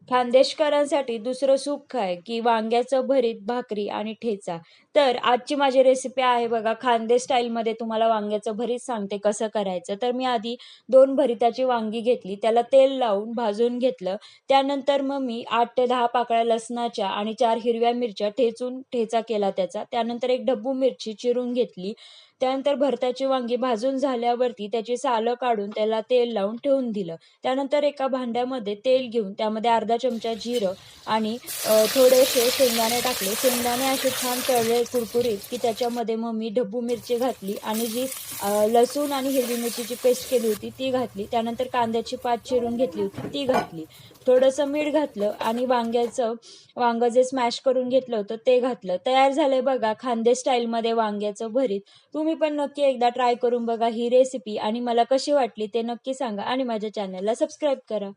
खानदेशकरांसाठी दुसरं सुख काय, की वांग्याचं भरीत, भाकरी आणि ठेचा. तर आजची माझी रेसिपी आहे बघा, खानदेश स्टाईलमध्ये तुम्हाला वांग्याचं भरीत सांगते कसं करायचं. तर मी आधी 2 भरिताची वांगी घेतली, त्याला तेल लावून भाजून घेतलं. त्यानंतर मग मी 8 ते 10 पाकळ्या लसणाच्या आणि 4 हिरव्या मिरच्या ठेचून ठेचा केला त्याचा. त्यानंतर एक ढब्बू मिरची चिरून घेतली. त्यानंतर भरताची वांगी भाजून झाल्यावरती त्याची सालं काढून त्याला तेल लावून ठेवून दिलं. त्यानंतर एका भांड्यामध्ये तेल घेऊन त्यामध्ये अर्धा चमचा जिरं आणि थोडेसे शेंगदाणे टाकले. शेंगदाणे असे छान तळले कुरकुरीत, की त्याच्यामध्ये मग मी ढब्बू मिरची घातली आणि जी लसूण आणि हिरवी मिरचीची पेस्ट केली होती ती घातली. त्यानंतर कांद्याची पात चिरून घेतली होती ती घातली. थोडंसं मीठ घातलं आणि वांगं जे स्मॅश करून घेतलं होतं ते घातलं. तयार झालंय बघा खानदेश स्टाईलमध्ये वांग्याचं भरीत. तुम्ही पण नक्की एकदा ट्राय करून बघा ही रेसिपी आणि मला कशी वाटली ते नक्की सांगा आणि माझ्या चॅनलला सबस्क्राईब करा.